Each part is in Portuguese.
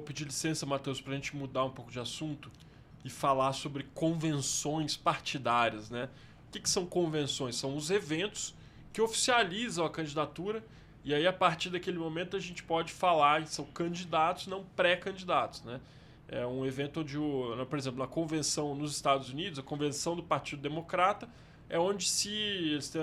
pedir licença, Matheus, para a gente mudar um pouco de assunto e falar sobre convenções partidárias, né? O que são convenções? São os eventos que oficializam a candidatura e aí, a partir daquele momento, a gente pode falar que são candidatos, não pré-candidatos, né? É um evento onde, por exemplo, na convenção nos Estados Unidos, a convenção do Partido Democrata, é onde eles têm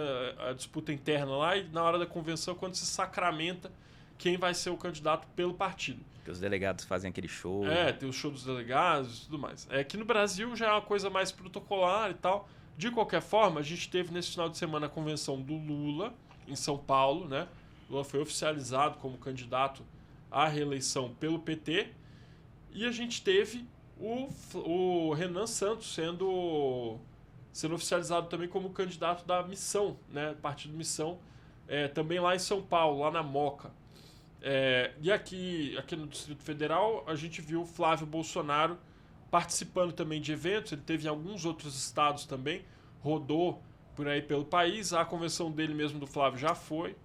a disputa interna lá e na hora da convenção, quando se sacramenta quem vai ser o candidato pelo partido. Que os delegados fazem aquele show. Tem o show dos delegados e tudo mais. Aqui no Brasil já é uma coisa mais protocolar e tal. De qualquer forma, a gente teve nesse final de semana a convenção do Lula, em São Paulo, né? Lula foi oficializado como candidato à reeleição pelo PT. E a gente teve o Renan Santos sendo oficializado também como candidato da Missão, né? Partido Missão, também lá em São Paulo, lá na Moca. E aqui no Distrito Federal, a gente viu o Flávio Bolsonaro participando também de eventos. Ele teve em alguns outros estados também, rodou por aí pelo país. A convenção dele mesmo, do Flávio, já foi.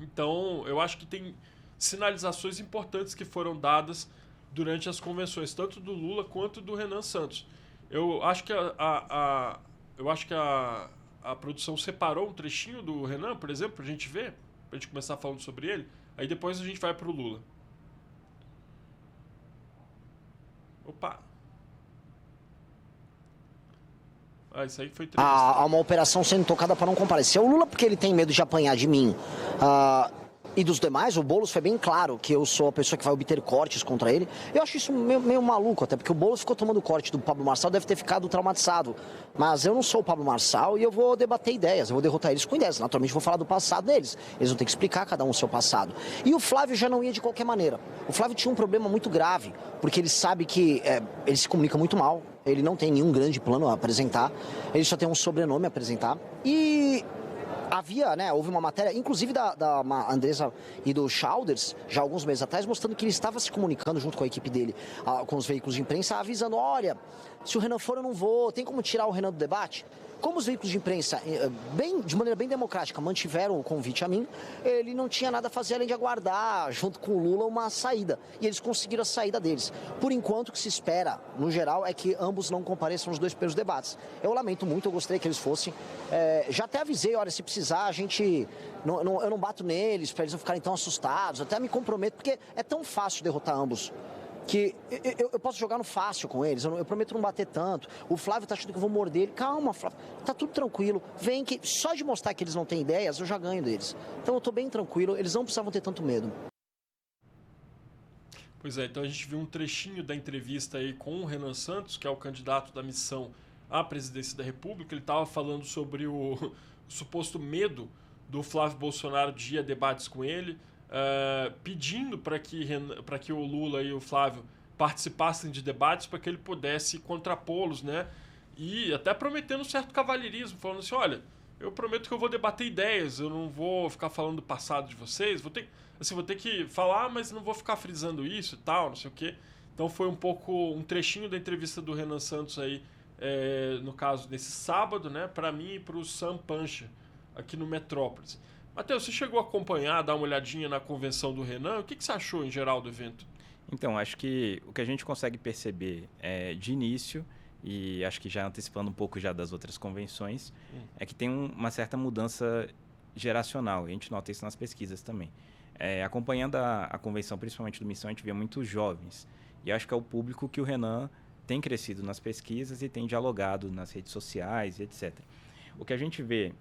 Então, eu acho que tem sinalizações importantes que foram dadas durante as convenções, tanto do Lula quanto do Renan Santos. Eu acho que a produção separou um trechinho do Renan, por exemplo, pra gente ver, pra gente começar falando sobre ele. Aí depois a gente vai pro Lula. Opa! Isso aí foi entrevista. Há uma operação sendo tocada para não comparecer. O Lula, porque ele tem medo de apanhar de mim e dos demais, o Boulos foi bem claro que eu sou a pessoa que vai obter cortes contra ele. Eu acho isso meio maluco, até porque o Boulos ficou tomando corte do Pablo Marçal, deve ter ficado traumatizado. Mas eu não sou o Pablo Marçal e eu vou debater ideias, eu vou derrotar eles com ideias. Naturalmente vou falar do passado deles, eles vão ter que explicar cada um o seu passado. E o Flávio já não ia de qualquer maneira. O Flávio tinha um problema muito grave, porque ele sabe que ele se comunica muito mal, ele não tem nenhum grande plano a apresentar, ele só tem um sobrenome a apresentar. E houve uma matéria, inclusive da Andressa e do Chalders, já alguns meses atrás, mostrando que ele estava se comunicando junto com a equipe dele, com os veículos de imprensa, avisando, olha, se o Renan for eu não vou, tem como tirar o Renan do debate? Como os veículos de imprensa, de maneira bem democrática, mantiveram o convite a mim, ele não tinha nada a fazer além de aguardar, junto com o Lula, uma saída. E eles conseguiram a saída deles. Por enquanto, o que se espera, no geral, é que ambos não compareçam nos dois primeiros debates. Eu lamento muito, eu gostaria que eles fossem. Já até avisei, olha, se precisar, eu não bato neles, para eles não ficarem tão assustados. Até me comprometo, porque é tão fácil derrotar ambos, que eu posso jogar no fácil com eles, eu prometo não bater tanto. O Flávio tá achando que eu vou morder ele. Calma, Flávio, tá tudo tranquilo. Vem que só de mostrar que eles não têm ideias, eu já ganho deles. Então eu tô bem tranquilo, eles não precisavam ter tanto medo. Pois é, então a gente viu um trechinho da entrevista aí com o Renan Santos, que é o candidato da Missão à presidência da República. Ele estava falando sobre o suposto medo do Flávio Bolsonaro de ir a debates com ele, pedindo para que o Lula e o Flávio participassem de debates para que ele pudesse contrapô-los, né? E até prometendo um certo cavalheirismo, falando assim, olha, eu prometo que eu vou debater ideias, eu não vou ficar falando do passado de vocês, vou ter que falar, mas não vou ficar frisando isso e tal, não sei o quê. Então foi um trechinho da entrevista do Renan Santos aí, no caso, nesse sábado, né, para mim e para o Sam Pancha, aqui no Metrópolis. Matheus, você chegou a acompanhar, dar uma olhadinha na convenção do Renan? O que você achou em geral do evento? Então, acho que o que a gente consegue perceber de início, e acho que já antecipando um pouco já das outras convenções, é que tem uma certa mudança geracional. A gente nota isso nas pesquisas também. Acompanhando a convenção, principalmente do Missão, a gente vê muitos jovens. E acho que é o público que o Renan tem crescido nas pesquisas e tem dialogado nas redes sociais e etc. O que a gente vê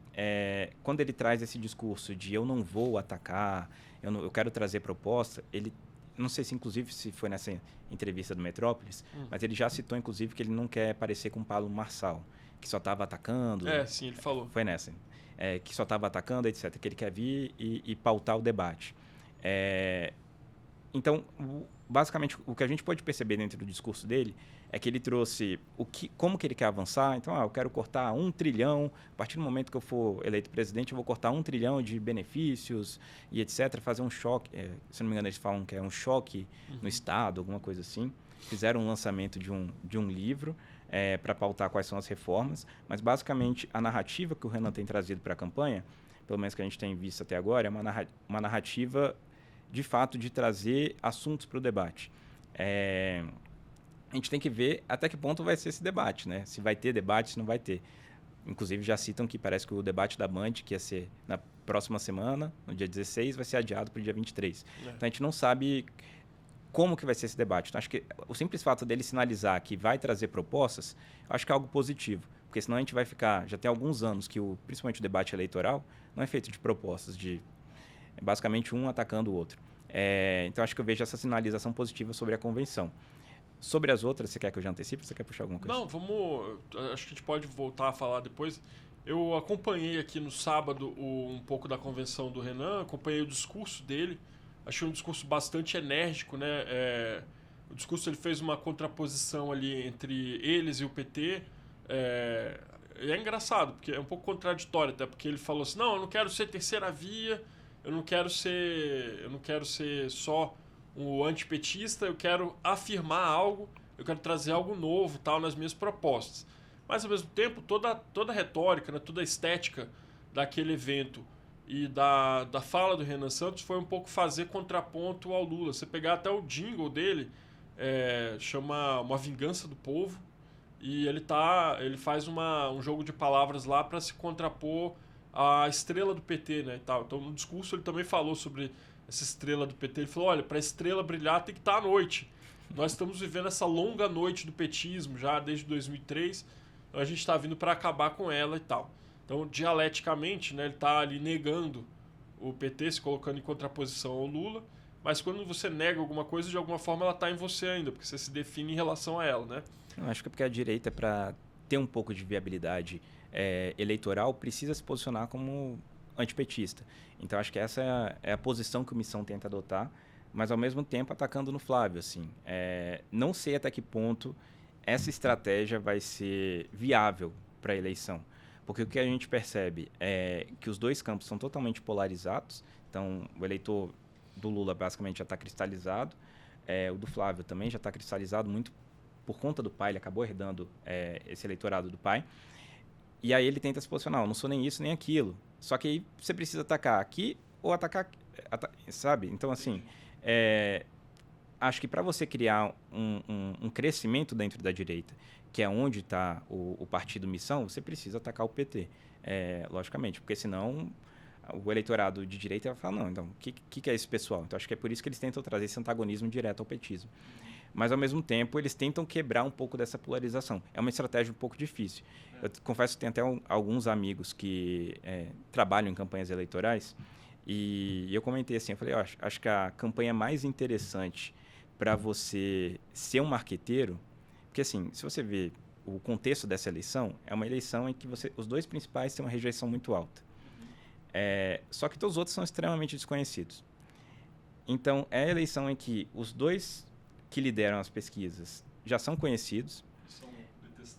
quando ele traz esse discurso de eu não vou atacar, eu quero trazer proposta, ele, não sei se inclusive se foi nessa entrevista do Metrópolis, mas ele já citou inclusive que ele não quer parecer com o Pablo Marçal, que só estava atacando. Sim, ele falou. Foi nessa. Que só estava atacando, etc. Que ele quer vir e pautar o debate. Então, basicamente, o que a gente pode perceber dentro do discurso dele é que ele trouxe como que ele quer avançar. Então, eu quero cortar 1 trilhão, a partir do momento que eu for eleito presidente, eu vou cortar 1 trilhão de benefícios e etc., fazer um choque, se não me engano eles falam que é um choque no Estado, alguma coisa assim. Fizeram um lançamento de um livro para pautar quais são as reformas, mas basicamente a narrativa que o Renan tem trazido para a campanha, pelo menos que a gente tem visto até agora, é uma narrativa de fato, de trazer assuntos para o debate. A gente tem que ver até que ponto vai ser esse debate, né? Se vai ter debate, se não vai ter. Inclusive, já citam que parece que o debate da Band, que ia ser na próxima semana, no dia 16, vai ser adiado para o dia 23. Então, a gente não sabe como que vai ser esse debate. Então, acho que o simples fato dele sinalizar que vai trazer propostas, acho que é algo positivo. Porque senão a gente vai ficar... Já tem alguns anos que, principalmente o debate eleitoral, não é feito de propostas, é basicamente um atacando o outro. Então, acho que eu vejo essa sinalização positiva sobre a convenção. Sobre as outras, você quer que eu já antecipe ou você quer puxar alguma coisa? Não, acho que a gente pode voltar a falar depois. Eu acompanhei aqui no sábado um pouco da convenção do Renan, acompanhei o discurso dele. Achei um discurso bastante enérgico, né? O discurso, ele fez uma contraposição ali entre eles e o PT. E é engraçado, porque é um pouco contraditório até, porque ele falou assim, não, eu não quero ser terceira via, eu não quero ser só o antipetista, eu quero afirmar algo, eu quero trazer algo novo tal nas minhas propostas. Mas, ao mesmo tempo, toda a retórica, né, toda a estética daquele evento e da fala do Renan Santos foi um pouco fazer contraponto ao Lula. Você pegar até o jingle dele, chama Uma Vingança do Povo, e ele faz um jogo de palavras lá para se contrapor à estrela do PT, né, e tal. Então, no discurso, ele também falou sobre essa estrela do PT. Ele falou, olha, para a estrela brilhar tem que estar à noite. Nós estamos vivendo essa longa noite do petismo já desde 2003. Então a gente está vindo para acabar com ela e tal. Então, dialeticamente, né, ele está ali negando o PT, se colocando em contraposição ao Lula. Mas quando você nega alguma coisa, de alguma forma ela está em você ainda, porque você se define em relação a ela, né? Eu acho que é porque a direita, para ter um pouco de viabilidade eleitoral, precisa se posicionar como antipetista. Então, acho que essa é a posição que o Missão tenta adotar, mas, ao mesmo tempo, atacando no Flávio. Assim. Não sei até que ponto essa estratégia vai ser viável para a eleição. Porque o que a gente percebe é que os dois campos são totalmente polarizados. Então, o eleitor do Lula, basicamente, já está cristalizado. O do Flávio também já está cristalizado, muito por conta do pai. Ele acabou herdando esse eleitorado do pai. E aí ele tenta se posicionar, eu não sou nem isso nem aquilo. Só que aí você precisa atacar aqui ou atacar... sabe? Então, assim, acho que para você criar um crescimento dentro da direita, que é onde está o partido Missão, você precisa atacar o PT, logicamente. Porque senão o eleitorado de direita vai falar, não, então, o que é esse pessoal? Então, acho que é por isso que eles tentam trazer esse antagonismo direto ao petismo. Mas, ao mesmo tempo, eles tentam quebrar um pouco dessa polarização. É uma estratégia um pouco difícil. Eu confesso que tem até alguns amigos que trabalham em campanhas eleitorais e eu comentei assim, eu falei, acho que a campanha mais interessante para você ser um marqueteiro, porque assim, se você vê o contexto dessa eleição, é uma eleição em que os dois principais têm uma rejeição muito alta. Só que todos os outros são extremamente desconhecidos. Então, é a eleição em que os dois que lideram as pesquisas já são conhecidos,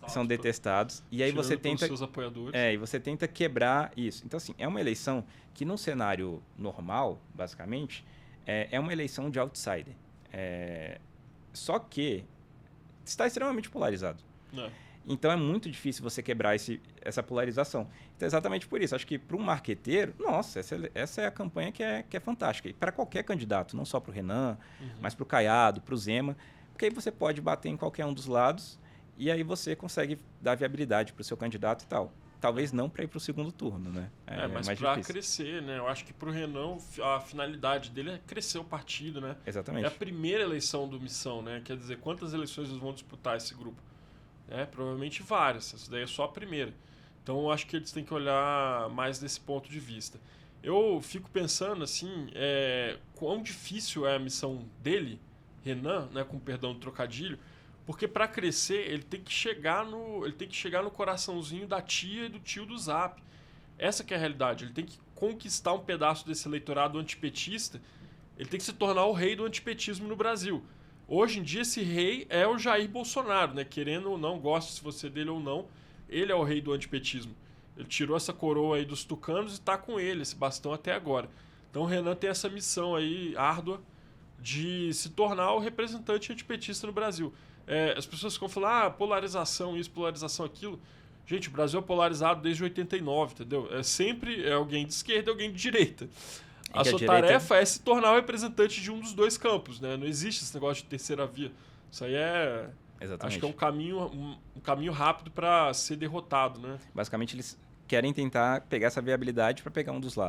são detestados e aí você tenta seus apoiadores. E você tenta quebrar isso. Então, assim, é uma eleição que, num cenário normal, basicamente, é uma eleição de outsider. Só que está extremamente polarizado. Então, é muito difícil você quebrar essa polarização. Então, exatamente por isso. Acho que para um marqueteiro, nossa, essa é a campanha que é fantástica. E para qualquer candidato, não só para o Renan, mas para o Caiado, para o Zema, porque aí você pode bater em qualquer um dos lados e aí você consegue dar viabilidade para o seu candidato e tal. Talvez não para ir para o segundo turno, né? Mas para crescer, né? Eu acho que para o Renan, a finalidade dele é crescer o partido, né? Exatamente. É a primeira eleição do Missão, né? Quer dizer, quantas eleições eles vão disputar esse grupo? Provavelmente várias. Essa daí é só a primeira. Então, eu acho que eles têm que olhar mais desse ponto de vista. Eu fico pensando, assim, quão difícil é a missão dele, Renan, né? Com perdão do trocadilho, porque para crescer ele tem que chegar no coraçãozinho da tia e do tio do Zap. Essa que é a realidade. Ele tem que conquistar um pedaço desse eleitorado antipetista. Ele tem que se tornar o rei do antipetismo no Brasil. Hoje em dia esse rei é o Jair Bolsonaro, né? Querendo ou não, gosta se você dele ou não, ele é o rei do antipetismo. Ele tirou essa coroa aí dos tucanos e está com ele, esse bastão até agora. Então o Renan tem essa missão aí árdua de se tornar o representante antipetista no Brasil. As pessoas ficam falando, polarização isso, polarização aquilo. Gente, o Brasil é polarizado desde 89, entendeu? Sempre alguém de esquerda e alguém de direita. A sua tarefa é se tornar o representante de um dos dois campos, né? Não existe esse negócio de terceira via. Isso aí é... Exatamente. Acho que é um caminho rápido para ser derrotado, né? Basicamente, eles querem tentar pegar essa viabilidade para pegar um dos lados.